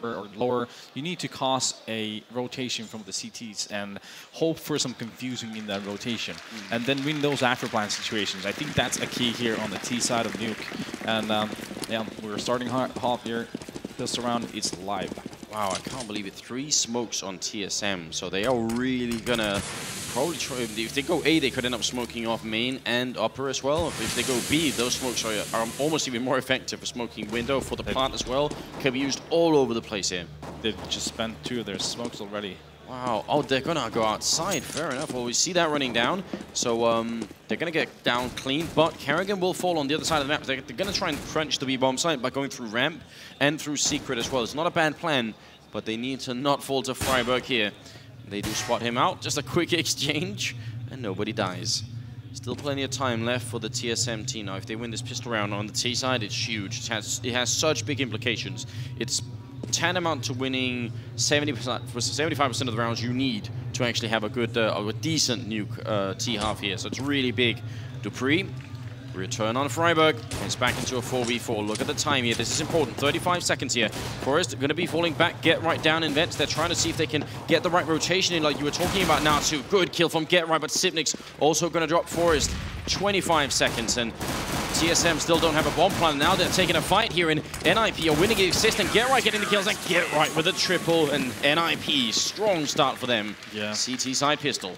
or lower, you need to cause a rotation from the CTs and hope for some confusing in that rotation, and then win those afterplan situations. I think that's a key here on the T side of Nuke. And yeah, we're starting hot here. This round is live. Wow, I can't believe it. 3 smokes on TSM, so they are really gonna probably try. If they go A, they could end up smoking off main and upper as well. If they go B, those smokes are almost even more effective for smoking window for the plant as well. Can be used all over the place here. They've just spent 2 of their smokes already. Wow. Oh, they're gonna go outside. Fair enough. Well, we see that running down. So they're gonna get down clean, but Kerrigan will fall on the other side of the map. They're gonna try and crunch the B-bomb site by going through ramp and through secret as well. It's not a bad plan, but they need to not fall to Freiburg here. They do spot him out. Just a quick exchange, and nobody dies. Still plenty of time left for the TSM team. Now, if they win this pistol round on the T side, it's huge. It has such big implications. It's tantamount to winning 70%, 75% of the rounds you need to actually have a good, a decent Nuke T half here. So it's really big. Dupree, return on Freiburg, and it's back into a 4v4. Look at the time here. This is important. 35 seconds here. Forest going to be falling back. Get right down in vents. They're trying to see if they can get the right rotation in, like you were talking about now too. Good kill from Get Right, but Sipnik's also going to drop Forest. 25 seconds, and TSM still don't have a bomb plan. Now they're taking a fight here, and NIP are winning the assist, and Get Right getting the kills, and Get Right with a triple, and NIP, strong start for them. Yeah. CT side pistol.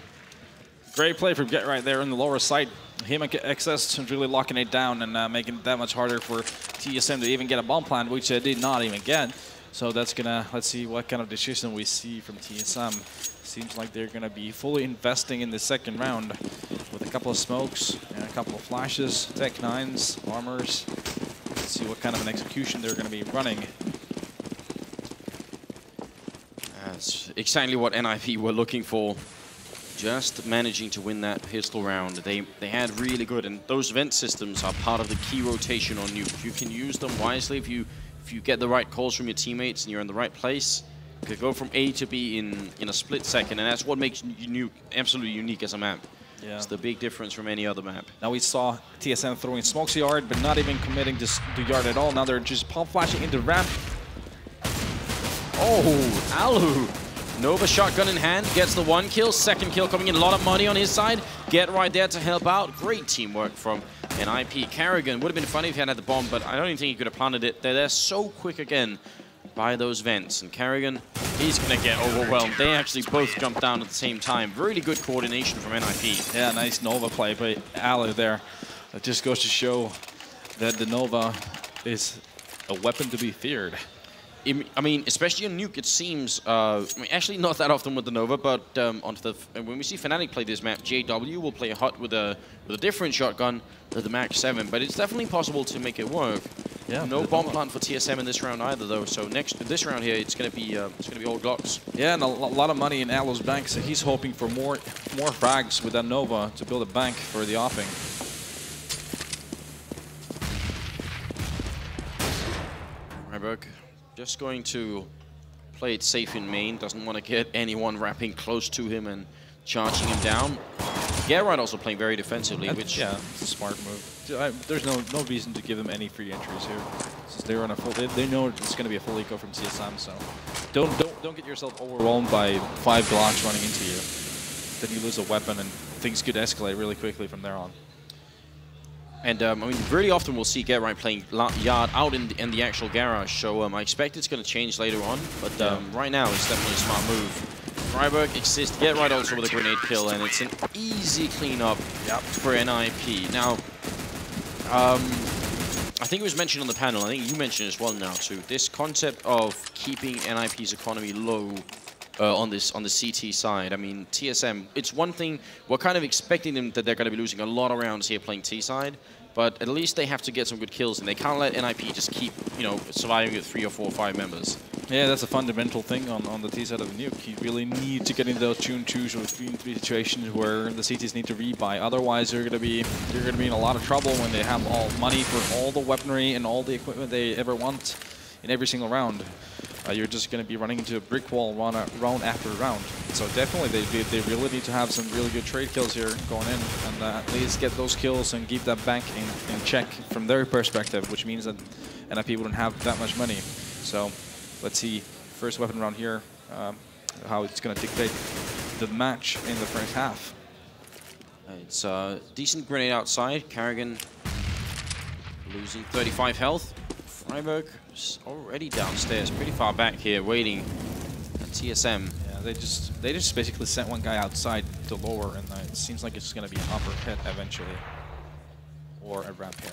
Great play from Get Right there in the lower side. Him and XS really locking it down and making it that much harder for TSM to even get a bomb plan, which they did not even get. So that's gonna, let's see what kind of decision we see from TSM. Seems like they're gonna be fully investing in the second round with a couple of smokes and a couple of flashes, Tech 9s, armors. Let's see what kind of an execution they're gonna be running. That's exactly what NIP were looking for. Just managing to win that pistol round. They had really good, and those vent systems are part of the key rotation on Nuke. You can use them wisely if you get the right calls from your teammates and you're in the right place. You could go from A to B in a split second, and that's what makes Nuke absolutely unique as a map. Yeah. It's the big difference from any other map. Now we saw TSM throwing smokes to yard, but not even committing to yard at all. Now they're just pop flashing into ramp. Oh, Alu! Nova shotgun in hand, gets the 1 kill, 2nd kill coming in, a lot of money on his side. Get Right there to help out. Great teamwork from NIP. Kerrigan would have been funny if he had the bomb, but I don't even think he could have planted it. They're so quick again by those vents. And Kerrigan, he's going to get overwhelmed. They actually both jumped down at the same time. Really good coordination from NIP. Yeah, nice Nova play by Alu there. It just goes to show that the Nova is a weapon to be feared. I mean, especially in Nuke, it seems, I mean, actually not that often with the Nova, but when we see Fnatic play this map, JW will play hot with a different shotgun than the Max 7, but it's definitely possible to make it work. Yeah, no bomb plant for TSM in this round either, though. So this round here, it's gonna be all Glocks. Yeah, and a lot of money in Alu's bank, so he's hoping for more frags with that Nova to build a bank for the offing. Freiburg just going to play it safe in main, doesn't want to get anyone wrapping close to him and charging him down. Gerard also playing very defensively, which... Yeah, it's a smart move. There's no reason to give them any free entries here. Since they're on a full... They know it's going to be a full eco from CSM, so... Don't get yourself overwhelmed by 5 Glocks running into you. Then you lose a weapon and things could escalate really quickly from there on. And I mean, really often we'll see Get Right playing yard out in the actual garage, so I expect it's going to change later on, but right now it's definitely a smart move. Freiburg exists, Get Right also with a grenade kill, and it's an easy cleanup for NIP. Now, I think it was mentioned on the panel, I think you mentioned as well now too, this concept of keeping NIP's economy low on the CT side. I mean, TSM, it's one thing, we're kind of expecting them that they're going to be losing a lot of rounds here playing T side, but at least they have to get some good kills, and they can't let NIP just keep, you know, surviving with 3 or 4 or 5 members. Yeah, that's a fundamental thing on the T side of the Nuke. You really need to get into those 2 and 2s or 3 and 3 situations where the CTs need to rebuy. Otherwise, you're gonna be in a lot of trouble when they have all money for all the weaponry and all the equipment they ever want in every single round. You're just going to be running into a brick wall round after round. So definitely they really need to have some really good trade kills here going in, and at least get those kills and keep that bank in check from their perspective, which means that NIP wouldn't have that much money. So let's see first weapon round here, how it's going to dictate the match in the first half. It's a decent grenade outside. Karrigan losing 35 health. Freiburg is already downstairs, pretty far back here, waiting at TSM. Yeah, they just basically sent one guy outside to lower, and it seems like it's going to be an upper pit eventually, or a ramp here.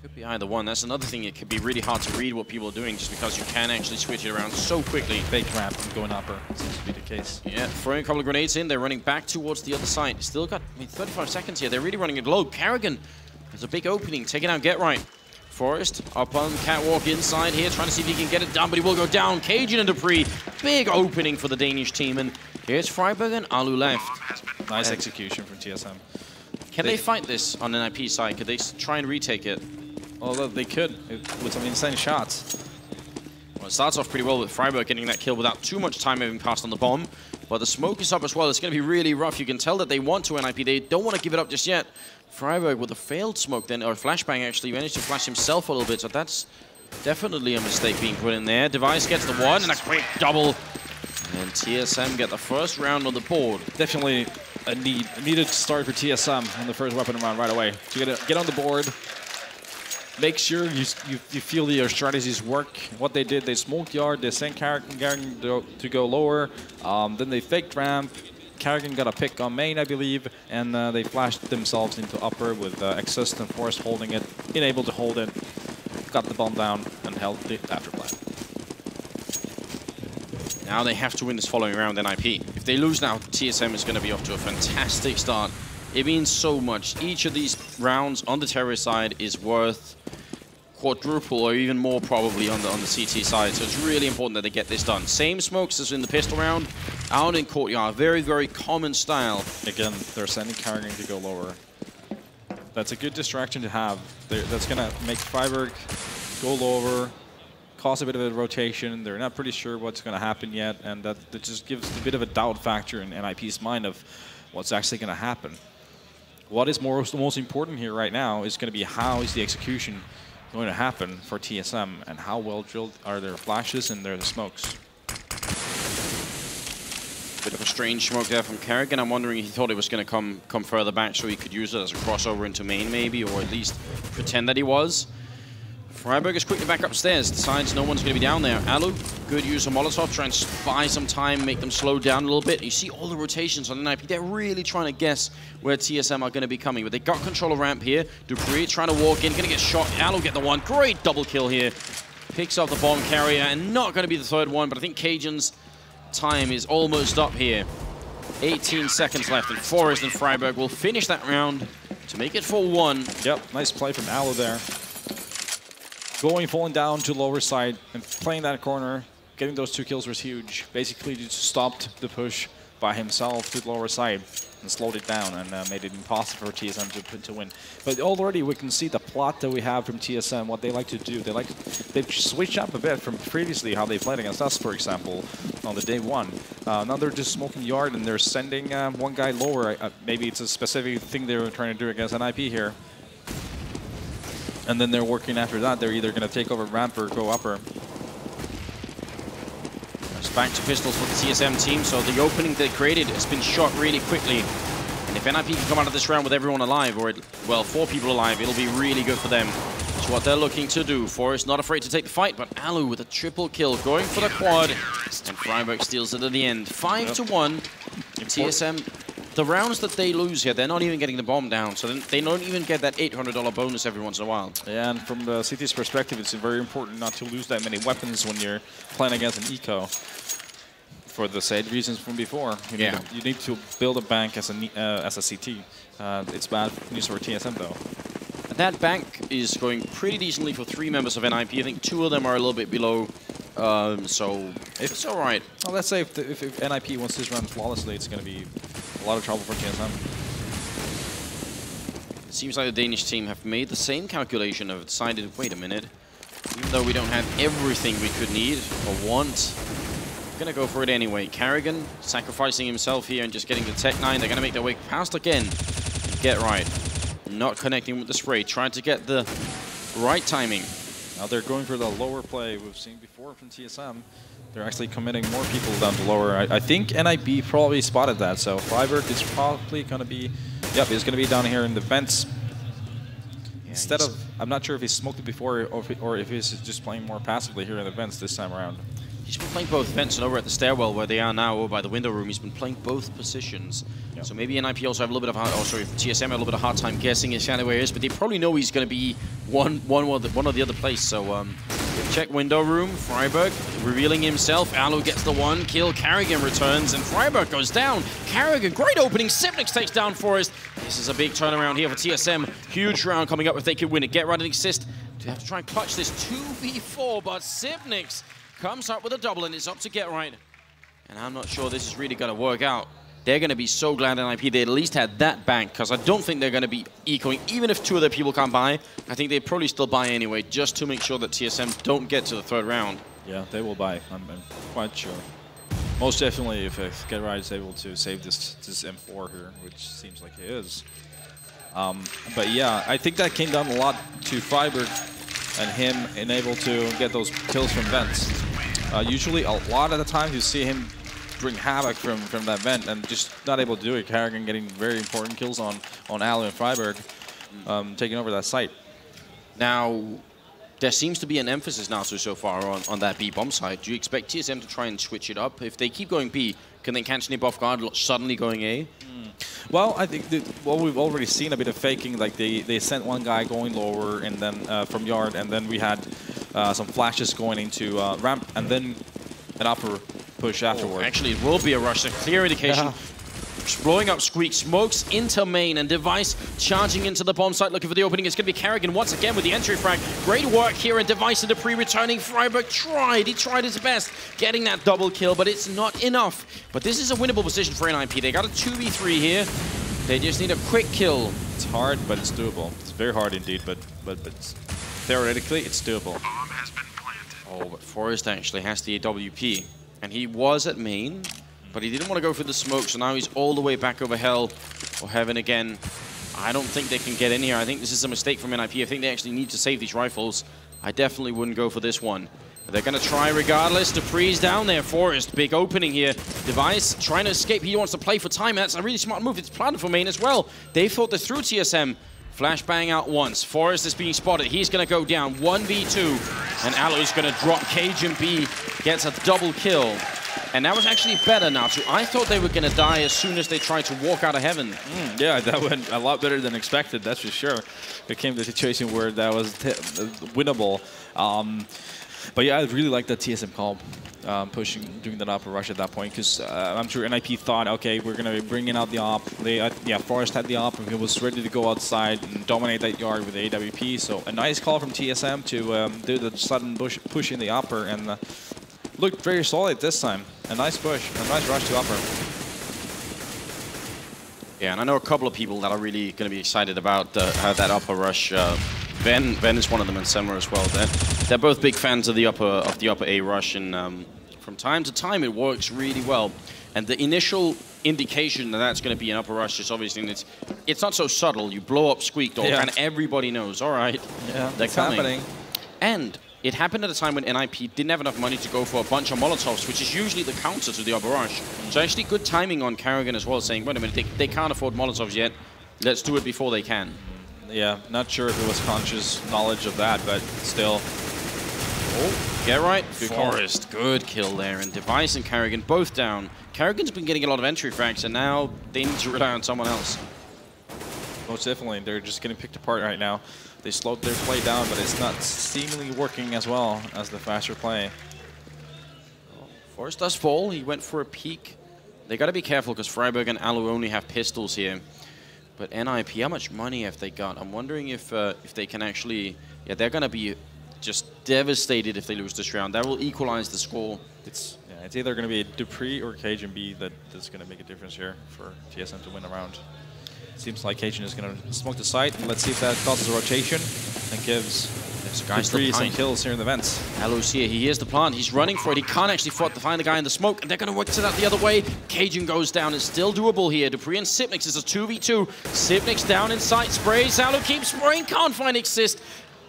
Could be either one. That's another thing. It could be really hard to read what people are doing just because you can actually switch it around so quickly. Fake ramp and going upper seems to be the case. Yeah, throwing a couple of grenades in. They're running back towards the other side. Still got 35 seconds here. They're really running it low. Karrigan has a big opening. Taking out Get Right. Forrest up on catwalk inside here, trying to see if he can get it down, but he will go down. Cajun and Dupree. Big opening for the Danish team. And here's Freiburg and Alu left. Nice execution from TSM. Can they fight this on NIP side? Could they try and retake it? Although they could, with some insane shots. Well, it starts off pretty well with Freiburg getting that kill without too much time having passed on the bomb. But the smoke is up as well. It's going to be really rough. You can tell that they want to NIP. They don't want to give it up just yet. Freiburg with a failed smoke then, or flashbang actually, managed to flash himself a little bit. So that's definitely a mistake being put in there. Device gets the one and a quick double. And TSM get the first round on the board. Definitely a needed start for TSM in the first weapon round right away. To get on the board. Make sure you feel your strategies work. What they did, they smoked yard, they sent Karrigan to go lower, then they faked ramp. Karrigan got a pick on main, I believe, and they flashed themselves into upper with Exist and Forrest holding it, unable to hold it, got the bomb down, and held the afterplay. Now they have to win this following round NIP. If they lose now, TSM is going to be off to a fantastic start. It means so much. Each of these rounds on the terrorist side is worth quadruple or even more probably on the CT side. So it's really important that they get this done. Same smokes as in the pistol round, out in courtyard. Very, very common style. Again, they're sending Karrigan to go lower. That's a good distraction to have. That's going to make Freiburg go lower, cause a bit of a rotation. They're not pretty sure what's going to happen yet, and that just gives a bit of a doubt factor in NIP's mind of what's actually going to happen. What is most important here right now is going to be how is the execution going to happen for TSM, and how well drilled are their flashes and their smokes. Bit of a strange smoke there from Karrigan. I'm wondering if he thought it was going to come further back so he could use it as a crossover into main maybe, or at least pretend that he was. Freiburg is quickly back upstairs, decides no one's going to be down there. Alu, good use of Molotov, try and buy some time, make them slow down a little bit. You see all the rotations on NIP. They're really trying to guess where TSM are going to be coming, but they got control of ramp here. Dupree trying to walk in, going to get shot. Alu get the one. Great double kill here. Picks up the bomb carrier, and not going to be the third one, but I think Cajun's time is almost up here. 18 seconds left, and Forrest and Freiburg will finish that round to make it 4-1. Yep, nice play from Alu there. Falling down to lower side and playing that corner, getting those 2 kills was huge. Basically just stopped the push by himself to the lower side and slowed it down and made it impossible for TSM to win. But already we can see the plot that we have from TSM, what they like to do. They've switched up a bit from previously how they played against us, for example, on the day one. Now they're just smoking yard and they're sending one guy lower. Maybe it's a specific thing they were trying to do against NIP here. And then they're working after that. They're either going to take over ramp or go upper. It's back to pistols for the TSM team, so the opening they created has been shot really quickly. And if NIP can come out of this round with everyone alive, or, well, 4 people alive, it'll be really good for them. It's what they're looking to do. Forrest not afraid to take the fight, but Alu with a triple kill, going for the quad. And Freiburg steals it at the end. 5-1. TSM, the rounds that they lose here, they're not even getting the bomb down, so they don't even get that $800 bonus every once in a while. Yeah, and from the CT's perspective, it's very important not to lose that many weapons when you're playing against an eco. For the said reasons from before, you need to build a bank as a CT. It's bad news for TSM though. That bank is going pretty decently for 3 members of NIP. I think 2 of them are a little bit below. So it's all right. Well, let's say if NIP wants this run flawlessly, it's going to be a lot of trouble for TSM. It seems like the Danish team have made the same calculation, have decided, wait a minute, even though we don't have everything we could need or want, we're going to go for it anyway. Karrigan sacrificing himself here and just getting the Tech 9. They're going to make their way past again. Get right. Not connecting with the spray, trying to get the right timing. Now they're going for the lower play we've seen before from TSM. They're actually committing more people down to lower. I think NIB probably spotted that, so Freiburg is probably going to be, yep, he's going to be down here in the vents. Yeah, instead of, I'm not sure if he smoked it before or if he's just playing more passively here in the vents this time around. He's been playing both vents and over at the stairwell where they are now, or by the window room. He's been playing both positions. Yep. So maybe NIP also have a little bit of TSM have a little bit of hard time guessing exactly where he is, but they probably know he's going to be one or the other place. So check window room. Freiburg revealing himself. Alu gets the 1 kill. Carrigan returns and Freiburg goes down. Carrigan, great opening. Sipnix takes down Forest. This is a big turnaround here for TSM. Huge round coming up if they could win it. Get right and assist. They have to try and clutch this 2v4, but Sipnix comes up with a double, and it's up to Get Right. And I'm not sure this is really going to work out. They're going to be so glad NIP they at least had that bank, because I don't think they're going to be ecoing. Even if 2 of their people can't buy, I think they'd probably still buy anyway, just to make sure that TSM don't get to the 3rd round. Yeah, they will buy. I'm quite sure. Most definitely if Get Right is able to save this M4 here, which seems like he is. But yeah, I think that came down a lot to Freiburg and him unable to get those kills from vents. Usually, a lot of the time, you see him bring havoc from that vent and just not able to do it. Carrigan getting very important kills on Alu and Freiburg, taking over that site. Now, there seems to be an emphasis now so far on that B bomb side. Do you expect TSM to try and switch it up? If they keep going B, can they catch Nip off guard suddenly going A? Well, I think we've already seen a bit of faking. Like they sent one guy going lower and then from yard, and then we had some flashes going into ramp, and then an upper push afterward. Actually, it will be a rush. A clear indication. Yeah. Blowing up Squeak, smokes into main, and Device charging into the bomb site looking for the opening. It's going to be Carrigan once again with the entry frag. Great work here, and Device and Dupree returning. Freiburg he tried his best getting that double kill, but it's not enough. But this is a winnable position for NIP. They got a 2v3 here. They just need a quick kill. It's hard, but it's doable. It's very hard indeed, but theoretically, it's doable. Oh, but Forrest actually has the AWP, and he was at main. But he didn't want to go for the smoke, so now he's all the way back over Hell or Heaven again. I don't think they can get in here. I think this is a mistake from NIP. I think they actually need to save these rifles. I definitely wouldn't go for this one. But they're going to try regardless. Dupree's down there. Forrest, big opening here. Device trying to escape. He wants to play for time. That's a really smart move. It's planned for main as well. They thought they're through TSM. Flashbang out once. Forrest is being spotted. He's going to go down 1v2. And Alu's going to drop Cajun B. Gets a double kill. And that was actually better now, too. I thought they were going to die as soon as they tried to walk out of Heaven. Yeah, that went a lot better than expected, that's for sure. It came to a situation where that was winnable. But yeah, I really like that TSM call, doing that upper rush at that point, because I'm sure NIP thought, okay, we're going to be bringing out the op. Yeah, Forrest had the op, and he was ready to go outside and dominate that yard with the AWP. So a nice call from TSM to do the sudden push in the upper, and looked very solid this time. A nice push, a nice rush to upper. Yeah, and I know a couple of people that are really going to be excited about that upper rush. Ben is one of them, and Semler as well. They're both big fans of the upper A rush, and from time to time it works really well. And the initial indication that that's going to be an upper rush is obviously it's not so subtle. You blow up Squeak Dog, and everybody knows. All right, they're coming. Happening. And it happened at a time when NIP didn't have enough money to go for a bunch of Molotovs, which is usually the counter to the upper rush. So actually good timing on Carrigan as well, saying, wait a minute, they can't afford Molotovs yet. Let's do it before they can. Yeah, not sure if it was conscious knowledge of that, but still. Oh, Get Right. Forrest, good kill there. And Device and Carrigan both down. Carrigan's been getting a lot of entry frags, and now they need to rely on someone else. Most definitely, they're just getting picked apart right now. They slowed their play down, but it's not seemingly working as well as the faster play. Forrest does fall. He went for a peek. They got to be careful because Freiburg and Alu only have pistols here. But NIP, how much money have they got? I'm wondering if they can actually... Yeah, they're going to be just devastated if they lose this round. That will equalize the score. It's either going to be Dupree or Cajun B that's going to make a difference here for TSM to win a round. Seems like Cajun is going to smoke the site, and let's see if that causes a rotation and gives Dupree some kills here in the vents. Alu's here. He hears the plant. He's running for it. He can't actually find the guy in the smoke, and they're going to work it out the other way. Cajun goes down. It's still doable here. Dupree and Sipnix is a 2v2. Sipnix down in sight. Sprays. Alu keeps spraying. Can't find Exist.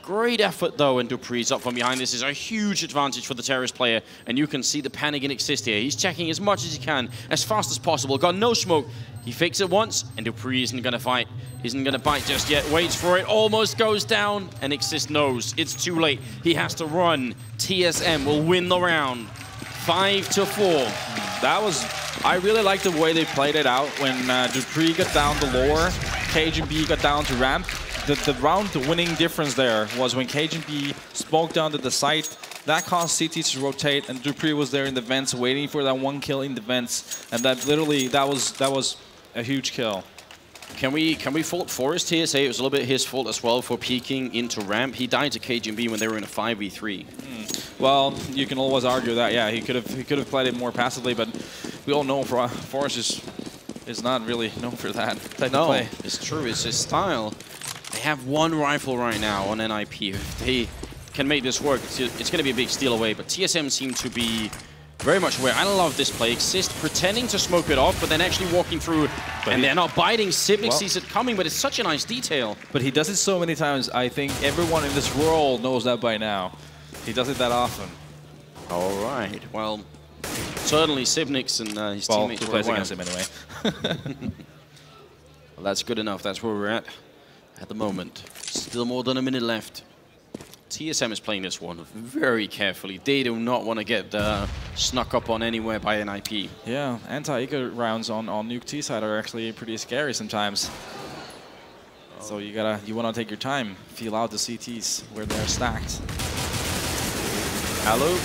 Great effort, though, and Dupree's up from behind. This is a huge advantage for the Terrorist player, and you can see the panic in Exist here. He's checking as much as he can, as fast as possible. Got no smoke. He fakes it once, and Dupree isn't going to fight. Isn't going to bite just yet. Waits for it, almost goes down, and Exist knows it's too late. He has to run. TSM will win the round. 5-4. That was... I really like the way they played it out when Dupree got down the lower, KGB got down to ramp. The round-winning difference there was when KGB smoked down to the site. That caused CT to rotate, and Dupree was there in the vents waiting for that one kill in the vents, and that literally that was a huge kill. Can we fault Forest here? Say it was a little bit his fault as well for peeking into ramp. He died to KGB when they were in a 5v3. Well, you can always argue that, yeah, he could have played it more passively, but we all know Forest is not really known for that type of play. It's true. It's his style. They have one rifle right now on NIP. If they can make this work, it's going to be a big steal away, but TSM seem to be very much aware. I love this play. Exist pretending to smoke it off, but then actually walking through, and they're not biting. Sibnik sees it coming, but it's such a nice detail. But he does it so many times, I think everyone in this world knows that by now. He does it that often. All right. Well, certainly Sibnik's and his teammates plays against him anyway. Well, that's good enough. That's where we're at the moment. Still more than a minute left. TSM is playing this one very carefully. They do not want to get snuck up on anywhere by NIP. Yeah, anti-eco rounds on Nuke T side are actually pretty scary sometimes. So you want to take your time, feel out the CTs where they're stacked. Hello,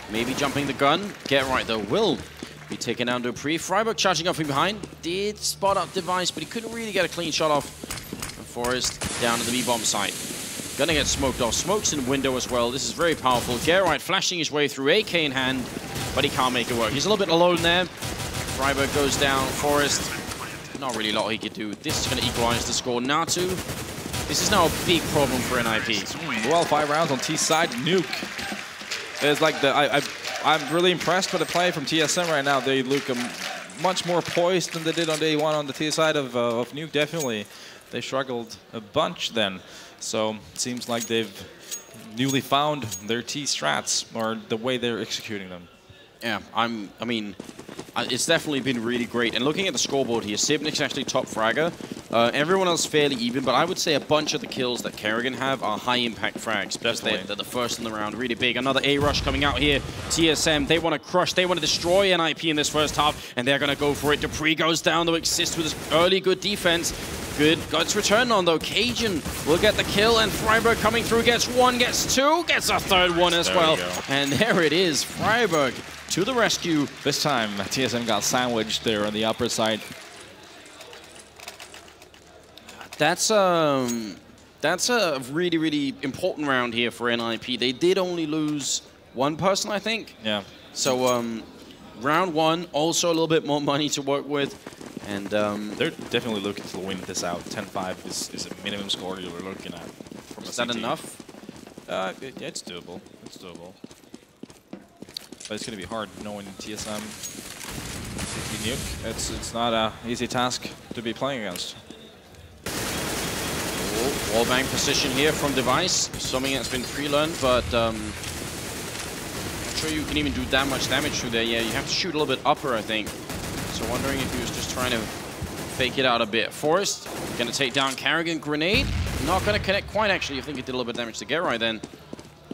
maybe jumping the gun. Get right though, will be taken down Dupree. Freiburg charging up from behind. Did spot up Device, but he couldn't really get a clean shot off. Forest down to the B-bomb site. Gonna get smoked off. Smokes in window as well. This is very powerful. Geralt flashing his way through, AK in hand, but he can't make it work. He's a little bit alone there. Freiburg goes down. Forest, not really a lot he could do. This is gonna equalize the score. Natu, this is now a big problem for NIP. Well, 5 rounds on T side. Nuke. It's like I'm really impressed with the play from TSM right now. They look much more poised than they did on day one on the T side of Nuke, definitely. They struggled a bunch then. So it seems like they've newly found their T strats, or the way they're executing them. Yeah, I mean, it's definitely been really great. And looking at the scoreboard here, Sibnik's actually top fragger. Everyone else fairly even, but I would say a bunch of the kills that Kerrigan have are high-impact frags, because they're the first in the round, really big. Another A-rush coming out here. TSM, they want to crush, they want to destroy NIP in this first half, and they're going to go for it. Dupree goes down to Exist with his early good defense. Good guts return on though. Cajun will get the kill, and Freiburg coming through gets one, gets two, gets a third one as well. And there it is, Freiburg to the rescue. This time TSM got sandwiched there on the upper side. That's a really, really important round here for NIP. They did only lose one person, I think. Yeah. So round one, also a little bit more money to work with. And they're definitely looking to win this out. 10-5 is a minimum score you're looking at. Is that enough? It's doable. It's doable. But it's going to be hard knowing TSM. Nuke. It's not an easy task to be playing against. Wallbang position here from Device. Something that's been pre-learned, but I'm not sure you can even do that much damage through there. Yeah, you have to shoot a little bit upper, I think. So wondering if he was just trying to fake it out a bit. Forrest going to take down Kerrigan. Grenade not going to connect quite, actually. I think it did a little bit of damage to Gerai then.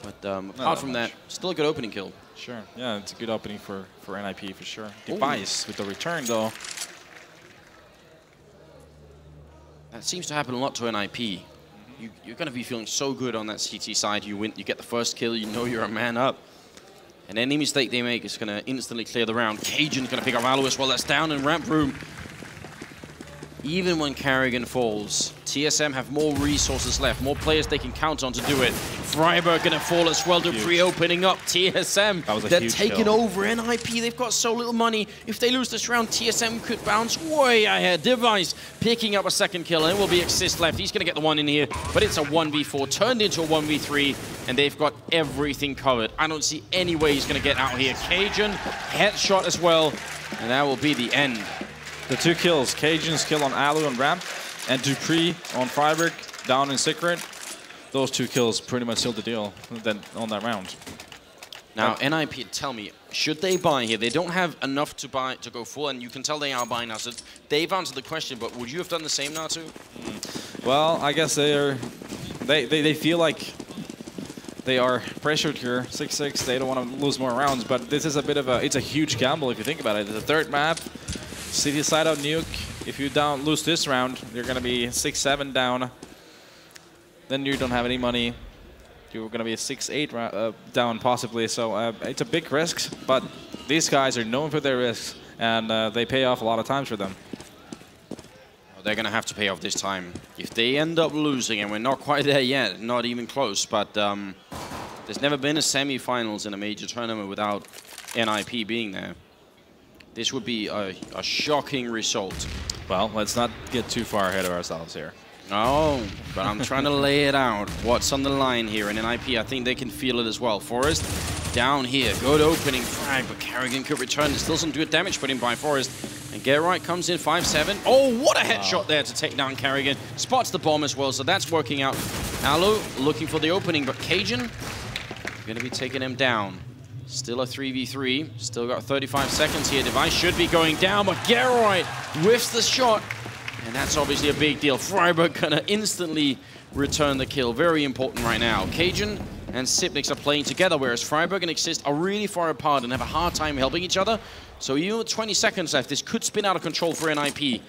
But apart from that, still a good opening kill. Sure. Yeah, it's a good opening for NIP for sure. Device with the return though. That seems to happen a lot to NIP. You're going to be feeling so good on that CT side. You win, you get the first kill, you know you're a man up. And any mistake they make is going to instantly clear the round. Cajun's going to pick up Alu as well. That's down in ramp room. Even when Kerrigan falls, TSM have more resources left, more players they can count on to do it. Freiburg going to fall as well. Dupree opening up. TSM, they're taking over NIP. They've got so little money. If they lose this round, TSM could bounce way ahead. Device picking up a second kill, and it will be Exist left. He's going to get the one in here, but it's a 1v4 turned into a 1v3, and they've got everything covered. I don't see any way he's going to get out here. Cajun, headshot as well, and that will be the end. The 2 kills, Cajun's kill on Alu on ramp, and Dupree on Freiburg down in secret. those 2 kills pretty much sealed the deal then on that round. Now, NIP, tell me, should they buy here? They don't have enough to buy to go full, and you can tell they are buying now. So they've answered the question, but would you have done the same now too? Well, I guess they feel like they are pressured here. 6-6. They don't want to lose more rounds, but this is a bit of it's a huge gamble if you think about it. It's a 3rd map, city side out nuke. If you lose this round, you're gonna be 6-7 down. Then you don't have any money. You're going to be a 6-8 down possibly, so it's a big risk, but these guys are known for their risks, and they pay off a lot of times for them. Well, they're going to have to pay off this time. If they end up losing, and we're not quite there yet, not even close, but there's never been a semi-finals in a major tournament without NIP being there. This would be a shocking result. Well, let's not get too far ahead of ourselves here. No, but I'm trying to lay it out. What's on the line here? And NIP, I think they can feel it as well. Forest down here. Good opening frag, but Karrigan could return. There's still some good damage put in by Forest. And Geralt comes in 5-7. Oh, what a headshot there to take down Karrigan. Spots the bomb as well, so that's working out. Alu looking for the opening, but Cajun going to be taking him down. Still a 3v3. Still got 35 seconds here. Device should be going down, but Geralt whiffs the shot. And that's obviously a big deal. Freiburg gonna instantly return the kill. Very important right now. Cajun and Sipnix are playing together, whereas Freiburg and Exist are really far apart and have a hard time helping each other. So even with 20 seconds left, this could spin out of control for NIP.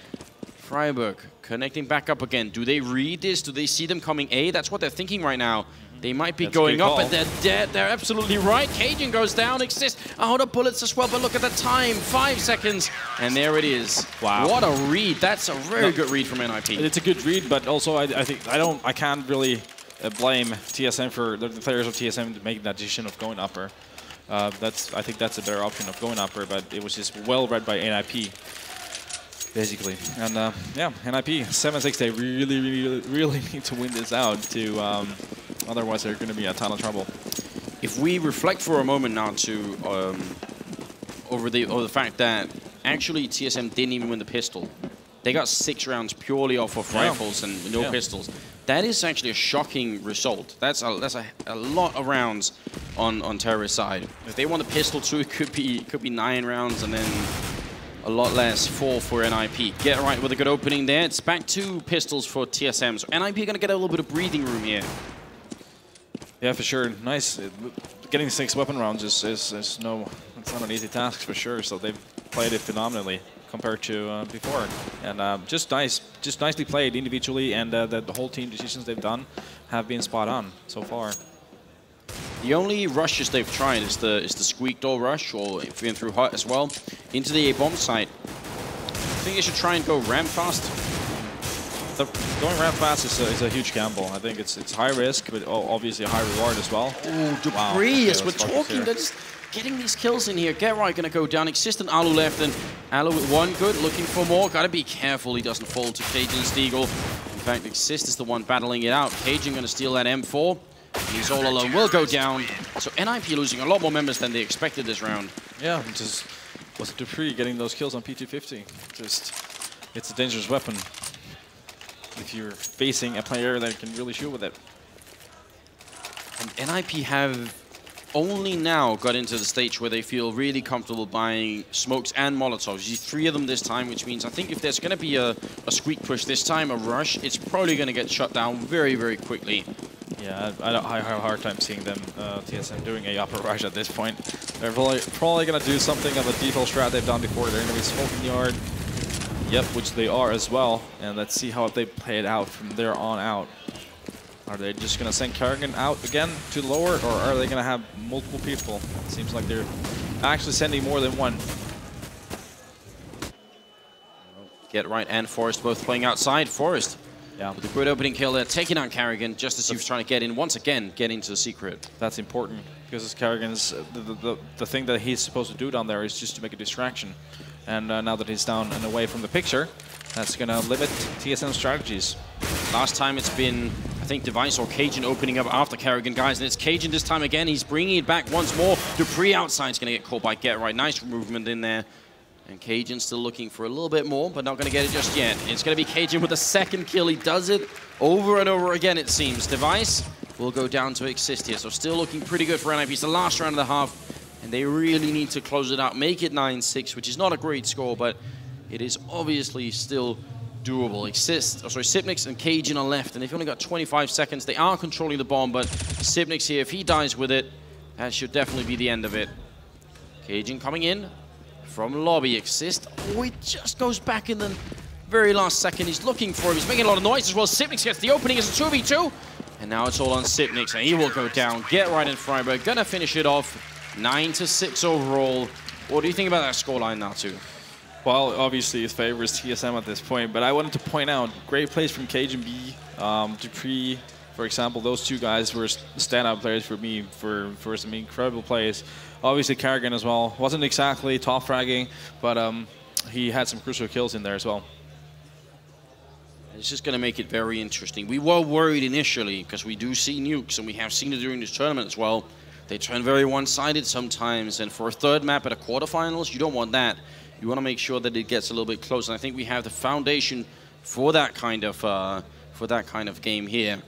Freiburg connecting back up again. Do they read this? Do they see them coming A? That's what they're thinking right now. They might be going up, but they're dead. They're absolutely right. Cajun goes down. Exist out of bullets as well, but look at the time. 5 seconds, and there it is. Wow. What a read. That's a very good read from NIP. It's a good read, but also I can't really blame TSM for the players of TSM to make that decision of going upper. I think that's a better option of going upper, but it was just well read by NIP. Basically, and yeah, NIP 7-6. They really need to win this out to, otherwise they're going to be a ton of trouble. If we reflect for a moment now to over the fact that actually TSM didn't even win the pistol, they got 6 rounds purely off of rifles and no pistols. That is actually a shocking result. That's a lot of rounds on Terrorist side. If they won the pistol too, it could be 9 rounds and then a lot less, 4 for NIP. Get right with a good opening there. It's back to pistols for TSM. So NIP are going to get a little bit of breathing room here. Yeah, for sure. Nice. Getting 6 weapon rounds is it's not an easy task for sure. So they've played it phenomenally compared to before, and just nicely played individually, and the whole team decisions they've done have been spot on so far. The only rushes they've tried is the squeak door rush, or been through hut as well, into the A bomb site. I think they should try and go ramp fast. Going ramp fast is a huge gamble. I think it's high risk, but obviously a high reward as well. Oh, Debris, as we're talking, they're just getting these kills in here. Get right, gonna go down. Exist and Alu left, and Alu with 1 good, looking for more. Gotta be careful he doesn't fall to Cajun Stiegel. In fact, Exist is the one battling it out. Cajun gonna steal that M4. He's all alone, will go down. So NIP losing a lot more members than they expected this round. Yeah, just was Dupree getting those kills on P250. It's a dangerous weapon if you're facing a player that can really shoot with it. And NIP have only now got into the stage where they feel really comfortable buying smokes and Molotovs. You see 3 of them this time, which means I think if there's going to be a squeak push this time, a rush, it's probably going to get shut down very, very quickly. Yeah, I have a hard time seeing them, TSM, doing a upper rush at this point. They're probably going to do something on the default strat they've done before. They're going to be smoking yard. Yep, which they are as well. And let's see how they play it out from there on out. Are they just going to send Karrigan out again to the lower, or are they going to have multiple people? It seems like they're actually sending more than one. Get right and Forest both playing outside. Forest, yeah, with a good opening kill there, taking on Karrigan just as he was trying to get in, once again, get into the secret. That's important, because Karrigan's the thing that he's supposed to do down there is just to make a distraction. And now that he's down and away from the picture, that's going to limit TSM strategies. Last time it's been, I think, Device or Cajun opening up after Karrigan, guys. And it's Cajun this time again. He's bringing it back once more. Dupree outside is going to get caught by Get Right. Nice movement in there. And Cajun still looking for a little bit more, but not going to get it just yet. It's going to be Cajun with the second kill. He does it over and over again, it seems. Device will go down to Exist here, so still looking pretty good for NIP. It's the last round of the half, and they really need to close it out, make it 9-6, which is not a great score, but it is obviously still doable. Sipnix and Cajun are left, and they've only got 25 seconds. They are controlling the bomb, but Sipnix here, if he dies with it, that should definitely be the end of it. Cajun coming in from lobby. Exist. Oh, he just goes back in the very last second. He's looking for him. He's making a lot of noise as well. Sipnix gets the opening as a 2v2. And now it's all on Sipnix, and he will go down. Get right in Freiburg. Gonna finish it off. 9-6 overall. What do you think about that scoreline now, too? Well, obviously it favors TSM at this point, but I wanted to point out great plays from Cajun B, Dupree, for example. Those two guys were standout players for me for some incredible plays. Obviously Kerrigan as well. Wasn't exactly top fragging, but he had some crucial kills in there as well. It's just going to make it very interesting. We were worried initially because we do see nukes, and we have seen it during this tournament as well. They turn very one-sided sometimes, and for a third map at a quarterfinals, you don't want that. You want to make sure that it gets a little bit closer. And I think we have the foundation for that kind of game here.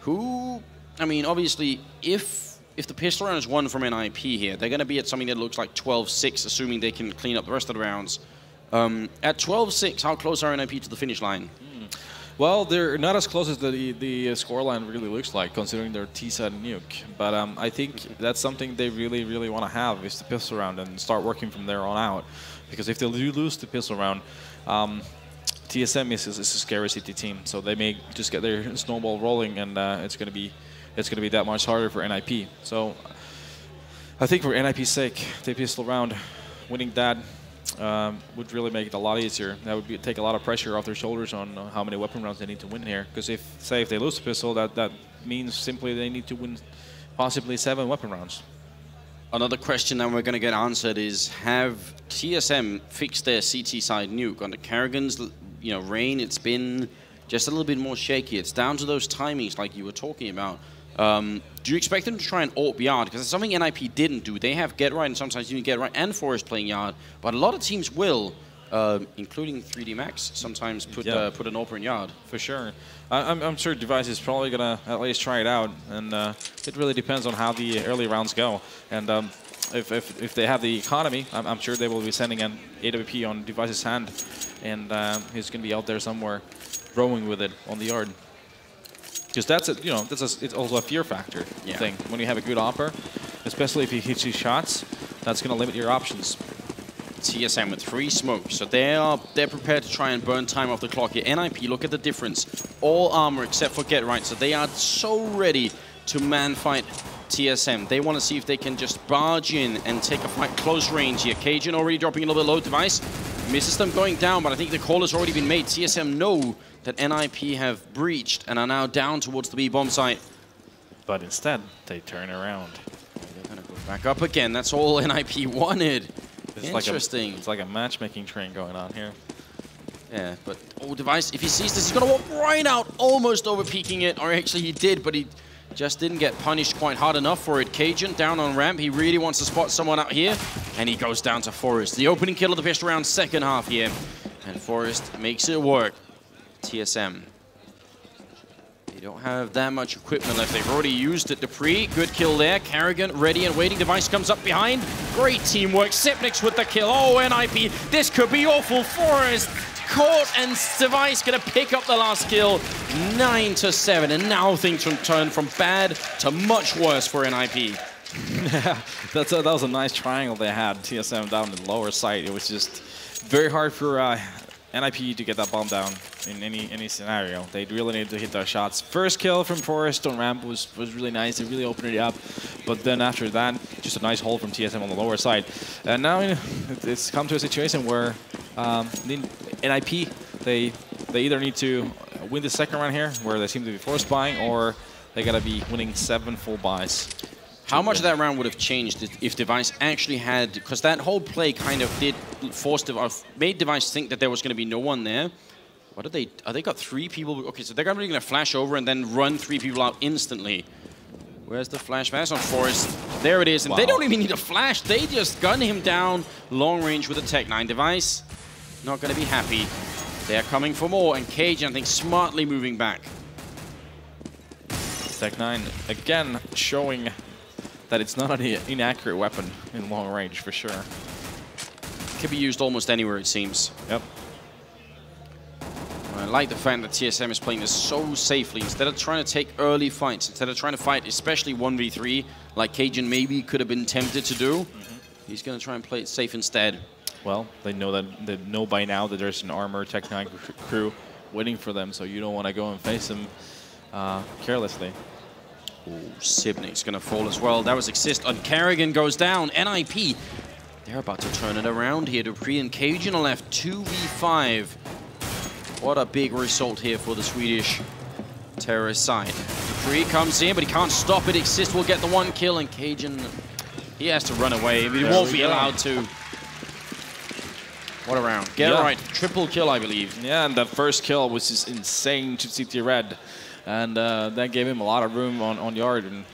I mean, obviously, if the pistol round is won from NIP here, they're going to be at something that looks like 12-6, assuming they can clean up the rest of the rounds. At 12-6, how close are NIP to the finish line? Well, they're not as close as the scoreline really looks like, considering their T-side nuke. But I think that's something they really, really want to have, is the pistol round, and start working from there on out. Because if they do lose the pistol round, TSM is a scary city team, so they may just get their snowball rolling, and it's gonna be that much harder for NIP. So I think for NIP's sake, the pistol round, winning that would really make it a lot easier. That would take a lot of pressure off their shoulders on how many weapon rounds they need to win here. Because if they lose the pistol, that means simply they need to win possibly 7 weapon rounds. Another question that we're going to get answered is, have TSM fixed their CT side nuke? On the Kerrigan's, reign, it's been just a little bit more shaky. It's down to those timings like you were talking about. Do you expect them to try and AWP Yard? Because it's something NIP didn't do. They have Get Right, and sometimes even Get Right and Forest playing Yard. But a lot of teams will, including 3D Max, sometimes put an AWP in Yard. For sure. I'm sure Device is probably going to at least try it out. And it really depends on how the early rounds go. And if they have the economy, I'm sure they will be sending an AWP on Device's hand. And he's going to be out there somewhere rowing with it on the yard. Because it's also a fear factor thing. When you have a good opper, especially if he hits you shots, that's going to limit your options. TSM with 3 smokes, so they're prepared to try and burn time off the clock here. NIP, look at the difference. All armor except for Get Right, so they are so ready to man fight TSM. They want to see if they can just barge in and take a fight close range here. Cajun already dropping a little bit low. Device misses them going down, but I think the call has already been made. TSM know that NIP have breached and are now down towards the B bomb site. But instead, they turn around. They're going to go back up again. That's all NIP wanted. Interesting. It's like a matchmaking train going on here. Yeah, but Device, if he sees this, he's going to walk right out, almost over peeking it. Or actually he did, but he just didn't get punished quite hard enough for it. Cajun down on ramp. He really wants to spot someone out here. And he goes down to Forest. The opening kill of the pistol round, second half here. And Forest makes it work. TSM. They don't have that much equipment left. They've already used it. Dupree, good kill there. Kerrigan ready and waiting. Device comes up behind. Great teamwork. Sipnix with the kill. Oh, NIP. This could be awful. Forest caught, and Device gonna pick up the last kill. 9-7, and now things turn from bad to much worse for NIP. Yeah, that was a nice triangle they had. TSM down in the lower side. It was just very hard for NIP to get that bomb down in any scenario. They really needed to hit their shots. First kill from Forest on ramp was really nice. It really opened it up. But then after that, just a nice hold from TSM on the lower side. And now it's come to a situation where NIP, they either need to win the second round here, where they seem to be forced buying, or they gotta be winning 7 full buys. How much of that round would have changed if Device actually had, because that whole play kind of did made Device think that there was going to be no one there. What did they got 3 people? Okay, so they're probably going to flash over and then run 3 people out instantly. Where's the flash? That's on Forest. There it is, and they don't even need a flash. They just gun him down long range with a Tech-9 device. Not going to be happy. They're coming for more, and Cajun, I think, smartly moving back. Tech-9 again showing that it's not an inaccurate weapon in long range for sure. Can be used almost anywhere, it seems. Yep. I like the fact that TSM is playing this so safely. Instead of trying to take early fights, instead of trying to fight, especially 1v3, like Cajun maybe could have been tempted to do, he's going to try and play it safe instead. Well, they know by now that there's an armor Tech-9 crew waiting for them, so you don't want to go and face them carelessly. Oh, Sibnik's going to fall as well. That was Exist, and Kerrigan goes down. NIP, they're about to turn it around here. Dupree and Cajun are left 2v5. What a big result here for the Swedish terrorist side. Dupree comes in, but he can't stop it. Exist will get the 1 kill, and Cajun, he has to run away. He won't be allowed to. What a round. Get it right. Triple kill, I believe. Yeah, and the first kill was just insane to CT Red. And that gave him a lot of room on yard. And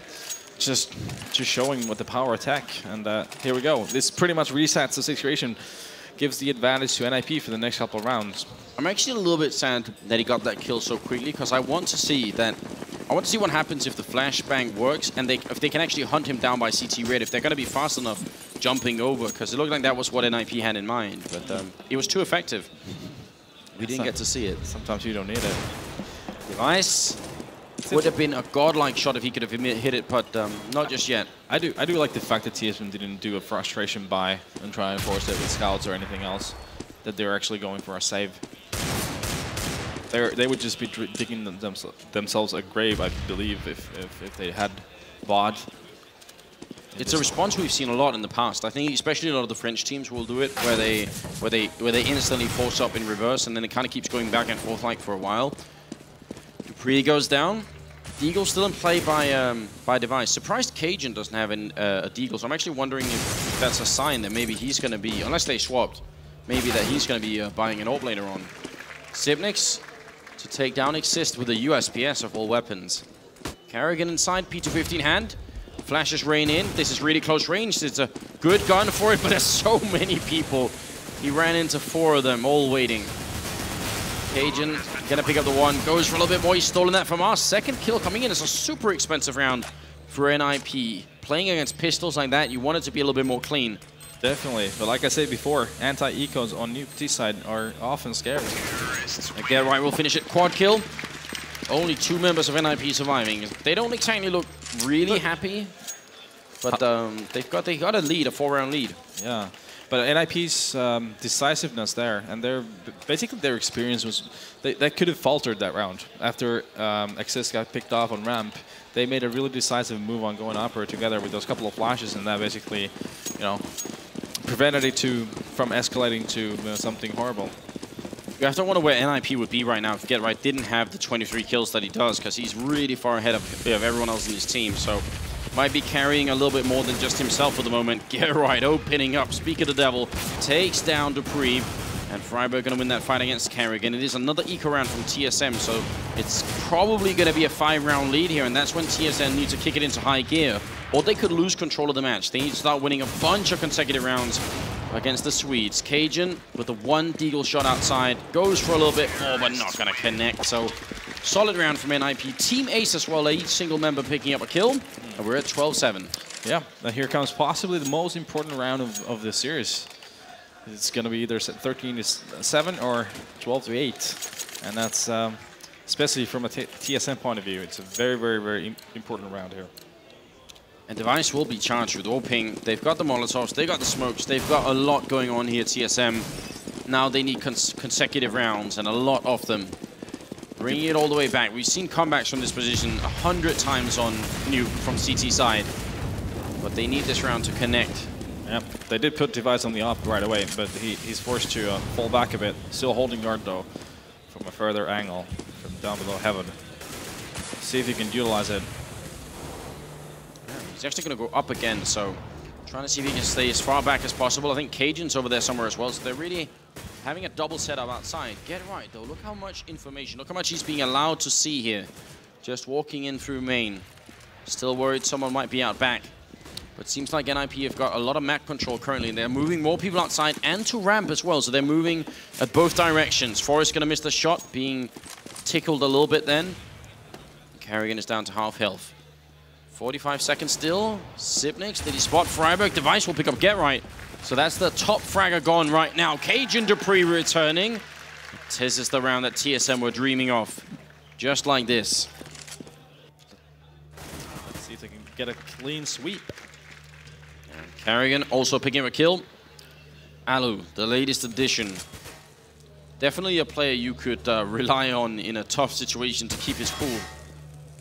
just showing what the power attack. And here we go. This pretty much resets the situation. Gives the advantage to NIP for the next couple of rounds. I'm actually a little bit sad that he got that kill so quickly, because I want to see what happens if the flashbang works and if they can actually hunt him down by CT Red, if they're going to be fast enough jumping over, because it looked like that was what NIP had in mind, but it was too effective. We didn't get to see it. Sometimes you don't need it. Device would have been a godlike shot if he could have hit it, but not just yet. I do like the fact that TSM didn't do a frustration buy and try and force it with scouts or anything else. That they're actually going for a save. They would just be digging themselves a grave, I believe, if they had bot. It's a response we've seen a lot in the past. I think especially a lot of the French teams will do it, where they instantly force up in reverse, and then it kind of keeps going back and forth like for a while. Dupree goes down. Deagle still in play by Device. Surprised Cajun doesn't have a Deagle, so I'm actually wondering if that's a sign that maybe he's going to be, unless they swapped, maybe that he's going to be buying an AWP later on. Sibnik's to take down Exist with a USPS of all weapons. Kerrigan inside, P215 hand. Flashes rain in. This is really close range. It's a good gun for it, but there's so many people. He ran into 4 of them, all waiting. Cajun gonna pick up the 1. Goes for a little bit more. He's stolen that from us. Second kill coming in. It's a super expensive round for NIP. Playing against pistols like that, you want it to be a little bit more clean. Definitely, but like I said before, anti-ecos on Nuke T side are often scary. Again, right, we'll finish it. Quad kill. Only 2 members of NIP surviving. They don't exactly look really happy, but they got a lead, a 4-round lead. Yeah, but NIP's decisiveness there, and basically their experience was they could have faltered that round after Exist got picked off on ramp. They made a really decisive move on going upper together with those couple of flashes, and that basically, you know, prevented it from escalating to something horrible. You have to wonder where NIP would be right now if Get Right didn't have the 23 kills that he does, because he's really far ahead of everyone else in his team. So might be carrying a little bit more than just himself at the moment. Get Right opening up. Speak of the devil takes down Dupree, and Freiburg going to win that fight against Kerrigan. It is another eco round from TSM, so it's probably going to be a 5-round lead here, and that's when TSM needs to kick it into high gear, or they could lose control of the match. They need to start winning a bunch of consecutive rounds against the Swedes. Cajun with the 1 Deagle shot outside, goes for a little bit more, but not going to connect. So solid round from NIP. Team Ace as well, each single member picking up a kill, and we're at 12-7. Yeah, and here comes possibly the most important round of the series. It's going to be either 13-7 or 12-8, and that's especially from a TSM point of view. It's a very, very, very important round here. And Device will be charged with AWPing. They've got the Molotovs, they've got the smokes, they've got a lot going on here at TSM. Now they need consecutive rounds, and a lot of them. Bringing it all the way back. We've seen comebacks from this position 100 times on Nuke from CT side, but they need this round to connect. Yeah, they did put Device on the op right away, but he's forced to fall back a bit. Still holding guard though, from a further angle, from down below heaven. See if he can utilize it. He's actually going to go up again, so trying to see if he can stay as far back as possible. I think Cajun's over there somewhere as well, so they're really having a double setup outside. Get right, though. Look how much information, look how much he's being allowed to see here. Just walking in through main. Still worried someone might be out back. But seems like NIP have got a lot of map control currently, and they're moving more people outside and to ramp as well. So they're moving at both directions. Forrest going to miss the shot, being tickled a little bit then. Kerrigan is down to half health. 45 seconds still. Sipnix, did he spot Freiburg? Device will pick up Get Right. So that's the top fragger gone right now. Cajun Dupree returning. This is the round that TSM were dreaming of. Just like this. Let's see if they can get a clean sweep. Kerrigan also picking up a kill. Alu, the latest addition. Definitely a player you could rely on in a tough situation to keep his cool.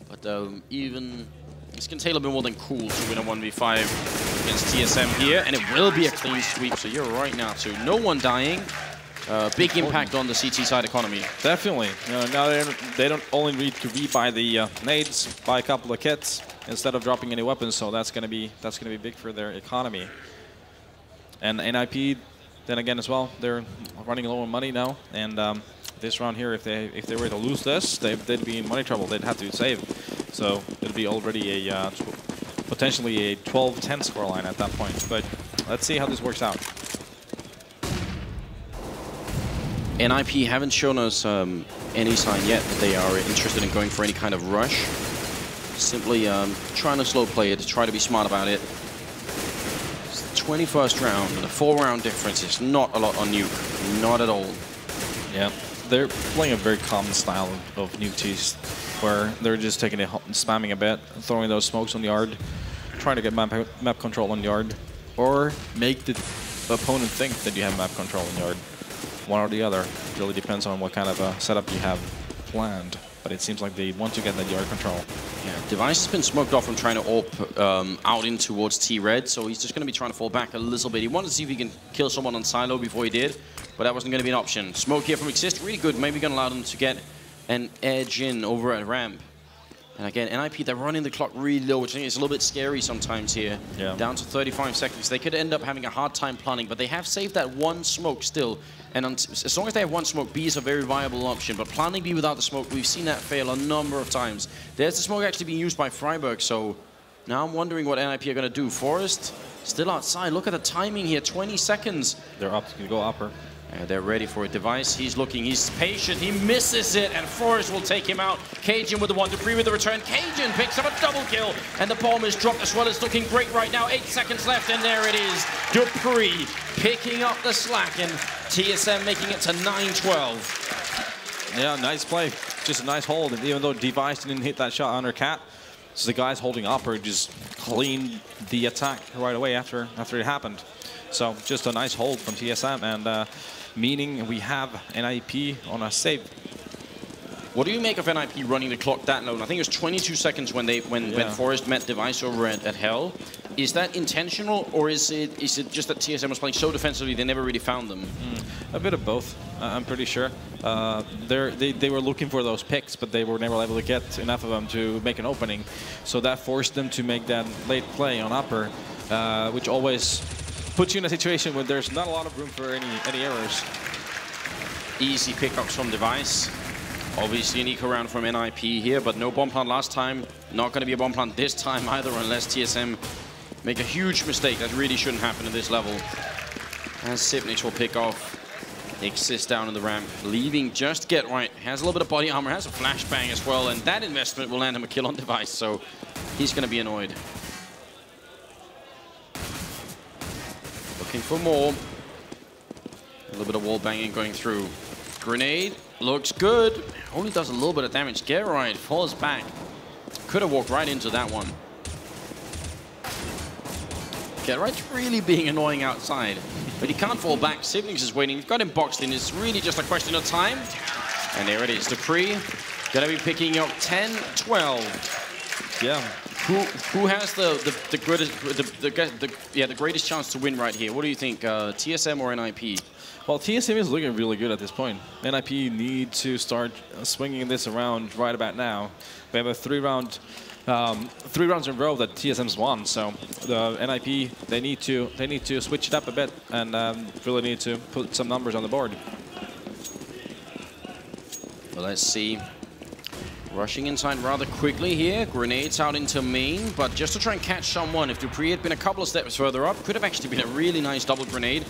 But even this can take a little bit more than cool to win a 1v5 against TSM here. And it will be a clean sweep, so you're right now too. No one dying. Big impact on the CT side economy. Definitely. Now they don't only need to rebuy the nades, buy a couple of kits instead of dropping any weapons. So that's gonna be big for their economy. And NIP, then again as well, they're running low on money now. And this round here, if they were to lose this, they'd be in money trouble. They'd have to save. So it'd be already a potentially a 12-10 scoreline at that point. But let's see how this works out. NIP haven't shown us any sign yet that they are interested in going for any kind of rush. Simply trying to slow play it, try to be smart about it. It's the 21st round, and a 4-round difference is not a lot on Nuke. Not at all. Yeah, they're playing a very common style of Nuke Tease, where they're just taking it, spamming a bit, throwing those smokes on the yard, trying to get map control on the yard, or make the opponent think that you have map control on the yard. One or the other. It really depends on what kind of a setup you have planned. But it seems like they want to get that yard control. Yeah, Device has been smoked off from trying to AWP out in towards T-Red, so he's just going to be trying to fall back a little bit. He wanted to see if he can kill someone on silo before he did, but that wasn't going to be an option. Smoke here from Exist, really good. Maybe going to allow them to get an edge in over at ramp. And again, NIP, they're running the clock really low, which I think is a little bit scary sometimes here. Yeah. Down to 35 seconds. They could end up having a hard time planning, but they have saved that one smoke still. And as long as they have one smoke, B is a very viable option. But planning B without the smoke, we've seen that fail a number of times. There's the smoke actually being used by Freiburg, so now I'm wondering what NIP are going to do. Forrest still outside. Look at the timing here, 20 seconds. They're up to go upper. They're ready for a Device. He's looking, he's patient, he misses it, and Forrest will take him out. Cajun with the one, Dupree with the return. Cajun picks up a double kill, and the bomb is dropped as well. It's looking great right now. 8 seconds left, and there it is. Dupree picking up the slack, and TSM making it to 9-12. Yeah, nice play. Just a nice hold, and even though Device didn't hit that shot under Cat, so the guys holding upper just cleaned the attack right away after it happened. So just a nice hold from TSM, and meaning we have NIP on a save. What do you make of NIP running the clock that low? I think it was 22 seconds when Forrest met Device over at Hell. Is that intentional, or is it just that TSM was playing so defensively they never really found them? A bit of both, I'm pretty sure. They were looking for those picks, but they were never able to get enough of them to make an opening. So that forced them to make that late play on upper, which always puts you in a situation where there's not a lot of room for any errors. Easy pickups from Device. Obviously an eco round from NIP here, but no bomb plant last time. Not going to be a bomb plant this time either, unless TSM make a huge mistake that really shouldn't happen at this level. As Sipnich will pick off Exist down in the ramp, leaving just Get Right. Has a little bit of body armor, has a flashbang as well, and that investment will land him a kill on Device, so he's going to be annoyed. Looking for more. A little bit of wall banging going through. Grenade looks good. Only does a little bit of damage. Get Right falls back. Could have walked right into that one. Get Right's really being annoying outside, but he can't fall back. Sipnix is waiting. You've got him boxed in. It's really just a question of time. And there it is. Dupree gonna be picking up 10-12. Yeah. Who has the greatest chance to win right here? What do you think, TSM or NIP? Well, TSM is looking really good at this point. NIP need to start swinging this around right about now. We have a 3 rounds in a row that TSM's won. So the NIP they need to switch it up a bit and really need to put some numbers on the board. Well, let's see Rushing inside rather quickly here. Grenades out into main, but just to try and catch someone. If dupreeh had been a couple of steps further up, could have actually been a really nice double grenade.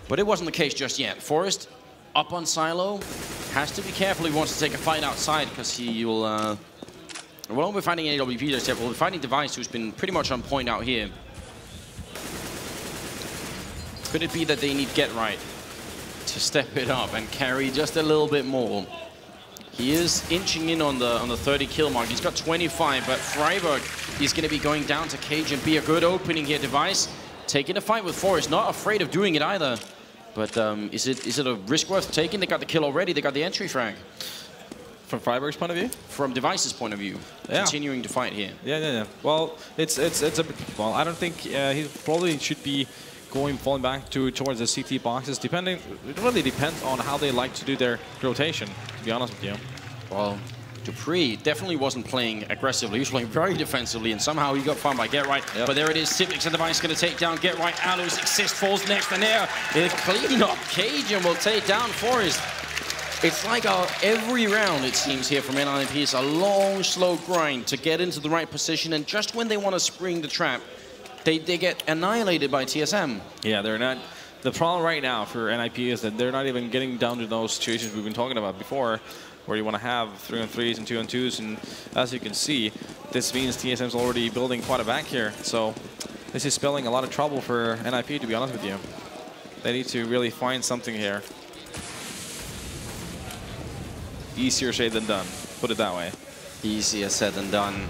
But it wasn't the case just yet. Forest up on Silo. Has to be careful if he wants to take a fight outside, because he will... well, won't be fighting AWP just yet. We'll be fighting Device, who's been pretty much on point out here. Could it be that they need Get Right to step it up and carry just a little bit more? He is inching in on the 30 kill mark. He's got 25, but Freiburg is going to be going down to Cage and be a good opening here. Device taking a fight with Forest, not afraid of doing it either. But is it a risk worth taking? They got the kill already. They got the entry frag. From Freiburg's point of view? From Device's point of view, continuing to fight here. Yeah. Well, it's a bit. Well, I don't think he probably should be falling back towards the CT boxes. It really depends on how they like to do their rotation, to be honest with you. Well, dupreeh definitely wasn't playing aggressively. He was playing very defensively, and somehow he got found by Get Right. Yep. But there it is. Sipnix and Device going to take down Get Right. Aloes Exist falls next, and there clean up. Cajun will take down Forest. It's like every round, it seems, here from NIP is a long, slow grind to get into the right position, and just when they want to spring the trap, they get annihilated by TSM. Yeah, they're not. The problem right now for NIP is that they're not even getting down to those situations we've been talking about before, where you want to have 3-on-3s and 2-on-2s, and as you can see, this means TSM's already building quite a back here. So this is spelling a lot of trouble for NIP, to be honest with you. They need to really find something here. Easier said than done, put it that way. Easier said than done.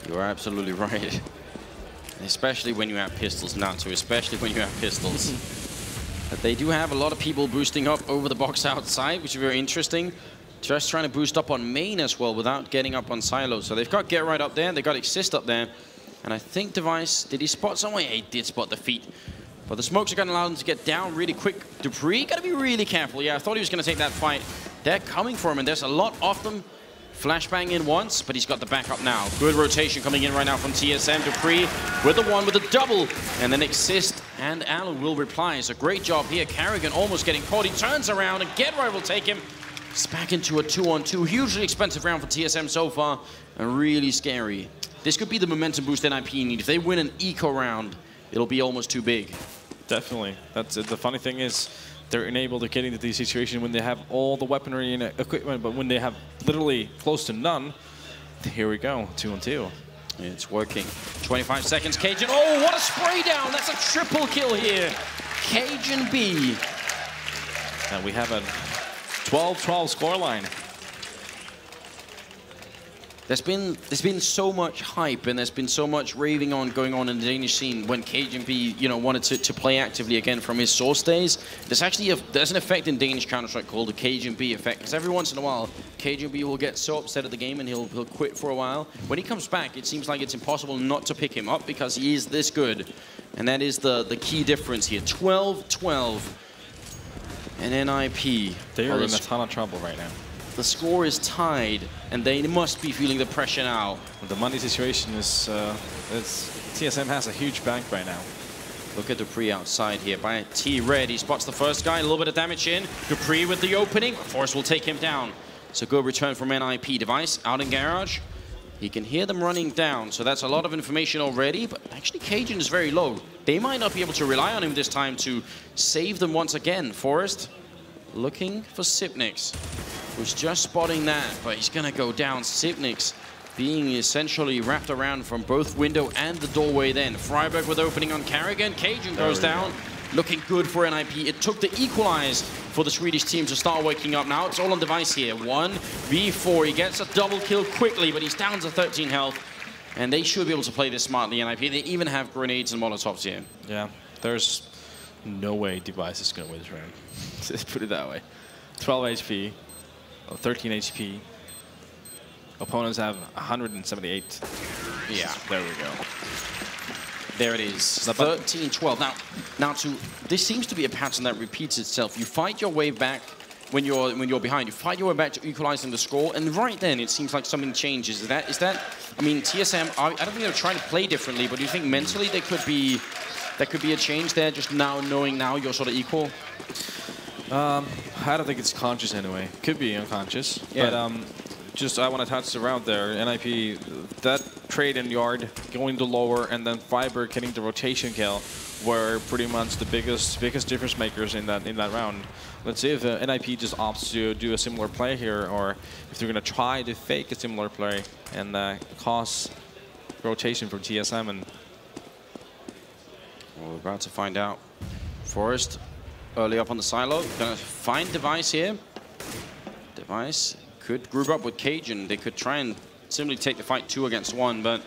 You're absolutely right. Especially when you have pistols now, too. Especially when you have pistols. But they do have a lot of people boosting up over the box outside, which is very interesting. Just trying to boost up on main as well without getting up on Silo. So they've got Get Right up there, they've got Exist up there. And I think Device, did he spot someone? Yeah, he did spot the feet. But the smokes are going to allow them to get down really quick. dupreeh got to be really careful. Yeah, I thought he was going to take that fight. They're coming for him, and there's a lot of them. Flashbang in once, but he's got the backup now. Good rotation coming in right now from TSM. dupreeh with the one, with a double. And then Exist and Alan will reply. It's a great job here. Carrigan almost getting caught. He turns around, and Get Right will take him. It's back into a 2-on-2. Hugely expensive round for TSM so far, and really scary. This could be the momentum boost NIP need. If they win an eco round, it'll be almost too big. Definitely. That's it. The funny thing is, they're enabled to get into these situations when they have all the weaponry and equipment, but when they have literally close to none, here we go, 2-on-2. It's working. 25 seconds, Cajun. Oh, what a spray down! That's a triple kill here. Cajun B. And we have a 12-12 scoreline. There's been so much hype, and there's been so much raving on going on in the Danish scene when KGB, wanted to play actively again from his source days. There's actually there's an effect in Danish Counter-Strike called the KGB effect, because every once in a while, KGB will get so upset at the game and he'll quit for a while. When he comes back, it seems like it's impossible not to pick him up because he is this good, and that is the key difference here. 12-12, and NIP. They are in a ton of trouble right now. The score is tied, and they must be feeling the pressure now. The money situation is, TSM has a huge bank right now. Look at dupreeh outside here by T-Red. He spots the first guy, a little bit of damage in. dupreeh with the opening. Force will take him down. It's a good return from NIP. Device out in garage. He can hear them running down, so that's a lot of information already, but actually Cajun is very low. They might not be able to rely on him this time to save them once again. Forest looking for Sipnix. Was just spotting that, but he's going to go down. Sipnix being essentially wrapped around from both window and the doorway then. Freiburg with opening on Carrigan. Cajun goes down. Looking good for NIP. It took the equalize for the Swedish team to start waking up. Now it's all on Device here. 1v4. He gets a double kill quickly, but he's down to 13 health. And they should be able to play this smartly, NIP. They even have grenades and molotovs here. Yeah, there's no way Device is going to win this round. Let's put it that way. 12 HP. 13 HP. Opponents have 178. Yeah, there we go. There it is. 13-12. Now this seems to be a pattern that repeats itself. You fight your way back when you're behind. You fight your way back to equalizing the score, and right then it seems like something changes. Is that? I mean, TSM. I don't think they're trying to play differently, but do you think mentally there could be a change there? Just now knowing you're sort of equal. I don't think it's conscious anyway. Could be unconscious, yeah. But Just, I want to touch around there. NIP, that trade in yard, going to lower, and then Fiber getting the rotation kill were pretty much the biggest difference makers in that round. Let's see if NIP just opts to do a similar play here, or if they're going to try to fake a similar play and cause rotation from TSM. And well, we're about to find out. Forest early up on the silo, gonna find Device here. Device could group up with Cajun. They could try and simply take the fight 2 against 1, but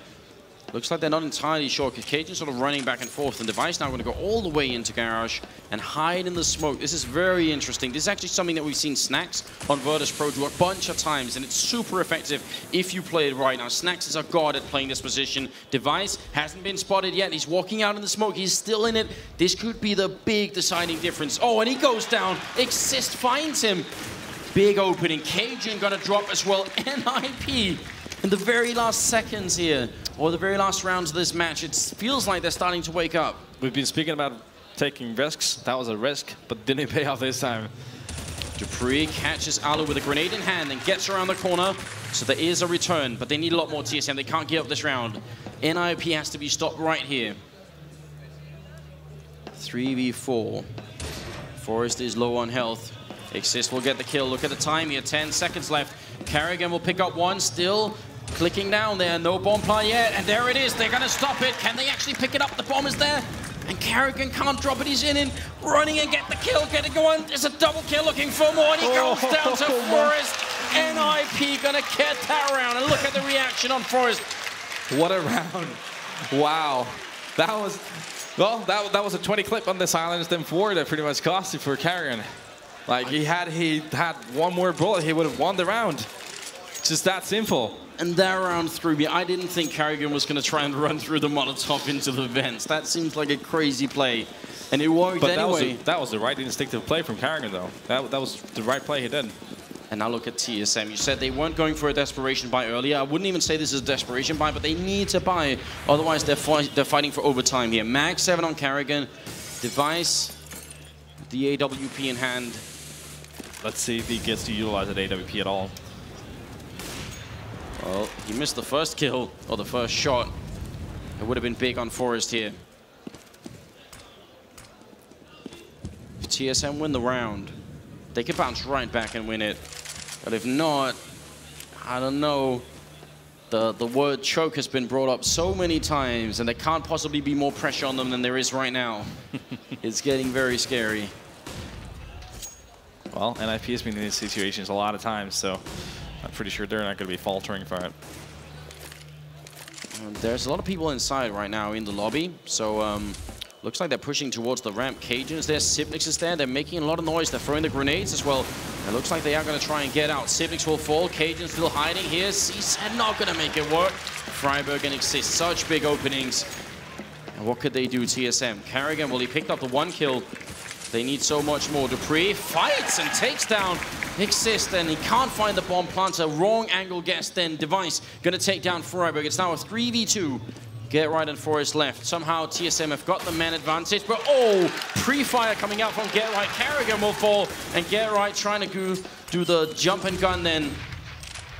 looks like they're not entirely sure, because Cajun's sort of running back and forth, and Device now going to go all the way into Garage and hide in the smoke. This is very interesting. This is actually something that we've seen Snax on Virtus Pro do a bunch of times, and it's super effective if you play it right. Now, Snax is a god at playing this position. Device hasn't been spotted yet. He's walking out in the smoke. He's still in it. This could be the big deciding difference. Oh, and he goes down. Exist finds him. Big opening. Cajun going to drop as well. NIP in the very last seconds here, or the very last rounds of this match. It feels like they're starting to wake up. We've been speaking about taking risks. That was a risk, but didn't pay off this time. Dupree catches Alu with a grenade in hand and gets around the corner. So there is a return, but they need a lot more TSM. They can't give up this round. NIP has to be stopped right here. 3v4. Forest is low on health. Exist will get the kill. Look at the time here, 10 seconds left. Carrigan will pick up one, still clicking down there. No bomb play yet, and there it is. They're going to stop it. Can they actually pick it up? The bomb is there, and Carrigan can't drop it. He's in, running and get the kill. Get it going. There's a double kill looking for more, and he goes down to Forest. NIP going to get that round, and look at the reaction on Forest. What a round. Wow. That was, well, that was a 20 clip on the silence, then 4 that pretty much cost it for Carrigan. Like, he had one more bullet, he would have won the round. Just that simple. And that round threw me. I didn't think Carrigan was going to try and run through the Molotov into the vents. That seems like a crazy play. And it worked anyway. That was the right instinctive play from Carrigan, though. That was the right play he did. And now look at TSM. You said they weren't going for a desperation buy earlier. I wouldn't even say this is a desperation buy, but they need to buy. Otherwise, they're fighting for overtime here. Mag 7 on Carrigan. Device, the AWP in hand. Let's see if he gets to utilize that AWP at all. Well, he missed the first kill, or the first shot. It would have been big on Forest here. If TSM win the round, they could bounce right back and win it. But if not, I don't know. The word choke has been brought up so many times, and there can't possibly be more pressure on them than there is right now. It's getting very scary. Well, NIP has been in these situations a lot of times, so I'm pretty sure they're not going to be faltering for it. There's a lot of people inside right now in the lobby, so looks like they're pushing towards the ramp. Cajun's there, Sipnix is there, they're making a lot of noise, they're throwing the grenades as well. It looks like they are going to try and get out. Sipnix will fall, Cajun's still hiding here. CSAD not going to make it work. Freiburg and Exist, such big openings. And what could they do, TSM? Carrigan, well, he picked up the 1 kill. They need so much more. Dupree fights and takes down Exist, and he can't find the bomb planter. Wrong angle guess then. Device going to take down Freiburg. It's now a 3v2. Get Right and Forest left. Somehow TSM have got the man advantage, but oh, pre-fire coming out from Get Right. Carrigan will fall, and Get Right trying to do the jump and gun then.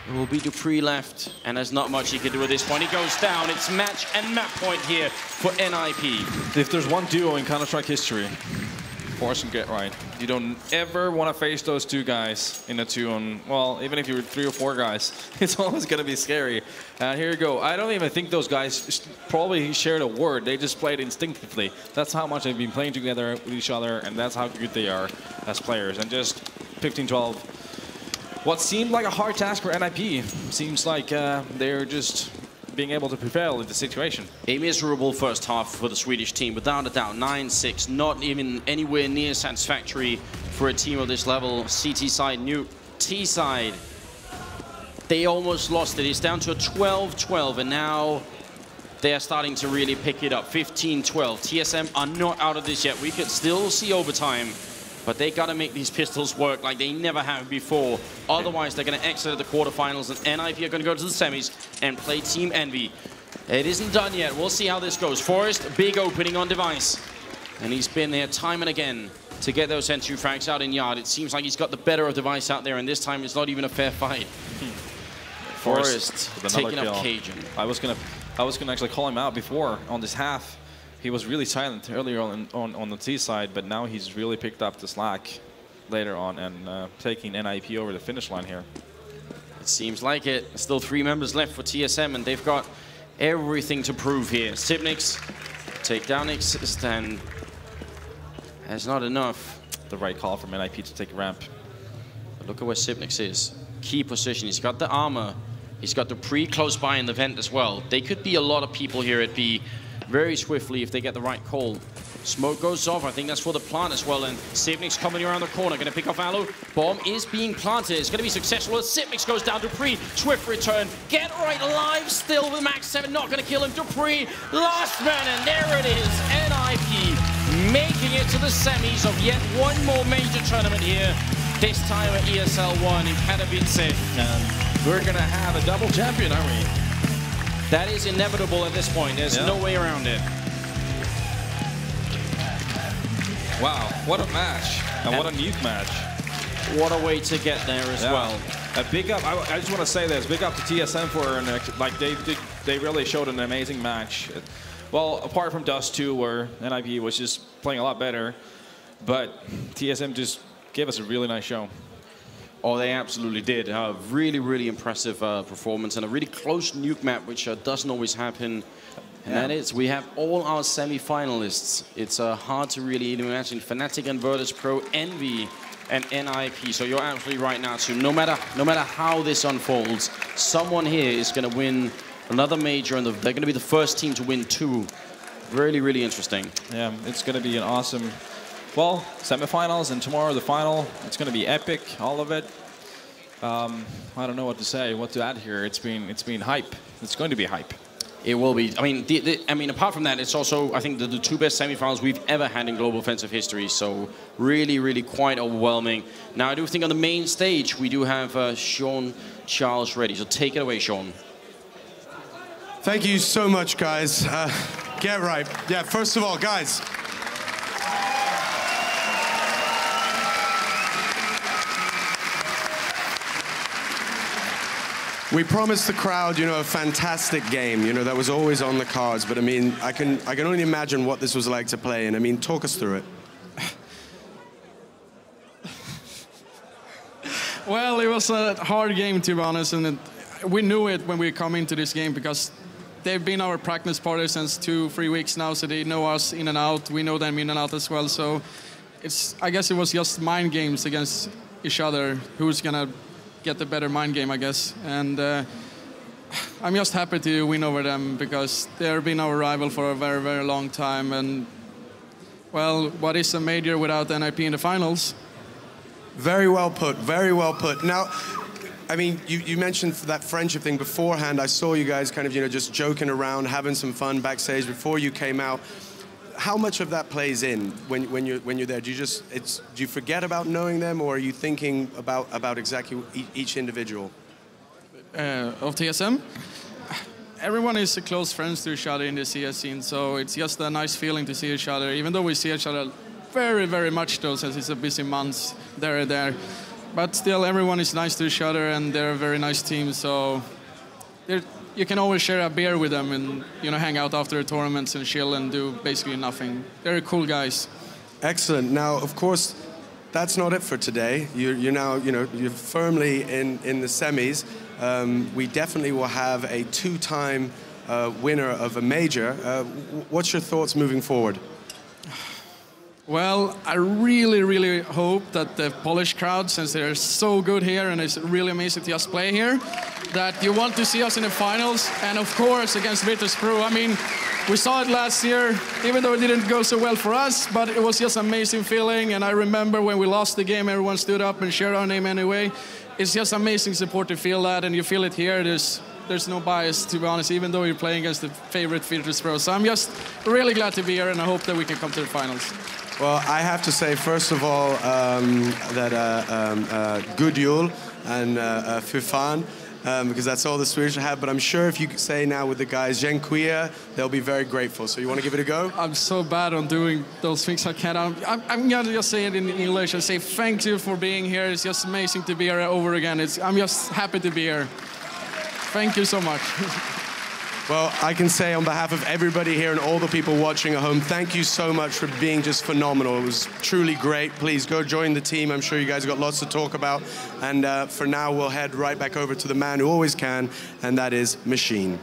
It will be Dupree left, and there's not much he can do at this point. He goes down. It's match and map point here for NIP. If there's one duo in Counter-Strike history, Forest and Get Right, you don't ever want to face those 2 guys in a 2-on, well, even if you're 3 or 4 guys, it's always going to be scary. Here you go. I don't even think those guys probably shared a word. They just played instinctively. That's how much they've been playing together with each other, and that's how good they are as players. And just 15-12. What seemed like a hard task for NIP seems like they're just being able to prevail in the situation. A miserable first half for the Swedish team, without a doubt. 9-6, not even anywhere near satisfactory for a team of this level. CT side, new T side. They almost lost it. It's down to a 12-12, and now they are starting to really pick it up. 15-12. TSM are not out of this yet. We could still see overtime, but they got to make these pistols work like they never have before. Otherwise, they're going to exit the quarterfinals, and NIP are going to go to the semis and play Team Envy. It isn't done yet. We'll see how this goes. Forest, big opening on Device. And he's been there time and again to get those entry frags out in yard. It seems like he's got the better of Device out there, and this time it's not even a fair fight. Forest with another taking kill. up Cajun. I was gonna actually call him out before on this half. He was really silent earlier on the T side, but now he's really picked up the slack later on and taking NIP over the finish line here. It seems like it. Still 3 members left for TSM, and they've got everything to prove here. Sipnix take down Exist, and that's not enough. The right call from NIP to take ramp. But look at where Sipnix is. Key position. He's got the armor. He's got the pre close by in the vent as well. They could be a lot of people here at B very swiftly if they get the right call. Smoke goes off. I think that's for the plant as well. And Sipnix coming around the corner. Going to pick off Alu. Bomb is being planted. It's going to be successful as Sipnix goes down. Dupree, swift return. Get right alive still with Max 7. Not going to kill him. Dupree, last man. And there it is. NIP making it to the semis of yet one more major tournament here. This time at ESL One in Katowice. We're going to have a double champion, aren't we? That is inevitable at this point. There's no way around it. Wow, what a match. And what a nuke match. What a way to get there as well. A big up, I just want to say this, big up to TSM for, like, they really showed an amazing match. Well, apart from Dust 2, where NIP was just playing a lot better, but TSM just gave us a really nice show. Oh, they absolutely did. A really, really impressive performance and a really close nuke map, which doesn't always happen. And that is, we have all our semi-finalists. It's hard to really imagine Fnatic and Virtus Pro, Envy, and NIP. So you're absolutely right now, too. No matter how this unfolds, someone here is going to win another major, and they're going to be the first team to win 2. Really, really interesting. Yeah, it's going to be an awesome, well, semifinals, and tomorrow the final. It's going to be epic, all of it. I don't know what to say, what to add here. It's been hype. It's going to be hype. It will be. I mean, apart from that, it's also, I think, the 2 best semifinals we've ever had in global offensive history. So really, really quite overwhelming. Now, I do think on the main stage, we do have Sean Charles ready. So take it away, Sean. Thank you so much, guys. Get right. Yeah, first of all, guys. We promised the crowd, a fantastic game, that was always on the cards. But I mean, I can only imagine what this was like to play. And I mean, talk us through it. Well, it was a hard game, to be honest, and we knew it when we come into this game because they've been our practice partners since 2-3 weeks now, so they know us in and out. We know them in and out as well. So I guess it was just mind games against each other. Who's gonna get the better mind game, I guess. And I'm just happy to win over them because they've been our rival for a very, very long time. And, well, what is a major without NIP in the finals? Very well put, very well put. Now, I mean, you mentioned that friendship thing beforehand. I saw you guys kind of, just joking around, having some fun backstage before you came out. How much of that plays in when you're there? Do you forget about knowing them, or are you thinking about exactly each individual? Of TSM? Everyone is close friends to each other in the CS scene, so it's just a nice feeling to see each other, even though we see each other very, very much though, since it's a busy month there. But still, everyone is nice to each other, and they're a very nice team, so you can always share a beer with them and hang out after the tournaments and chill and do basically nothing. They're cool guys. Excellent. Now, of course, that's not it for today. You're now you're firmly in the semis. We definitely will have a 2-time winner of a major. What's your thoughts moving forward? Well, I really, really hope that the Polish crowd, since they're so good here and it's really amazing to just play here, that you want to see us in the finals, and of course against Virtus Pro. I mean, we saw it last year, even though it didn't go so well for us, but it was just an amazing feeling. And I remember when we lost the game, everyone stood up and shared our name anyway. It's just amazing support to feel that, and you feel it here. There's no bias, to be honest, even though you're playing against the favorite Virtus Pro. So I'm just really glad to be here, and I hope that we can come to the finals. Well, I have to say, first of all, that good Yule and Fufan, because that's all the Swedish have. But I'm sure if you say now with the guys, Dziękuję, they'll be very grateful. So you want to give it a go? I'm so bad on doing those things I can't. I'm going to just say it in English and say thank you for being here. It's just amazing to be here over again. I'm just happy to be here. Thank you so much. Well, I can say on behalf of everybody here and all the people watching at home, thank you so much for being just phenomenal. It was truly great. Please go join the team. I'm sure you guys got lots to talk about. And for now, we'll head right back over to the man who always can, and that is Machine.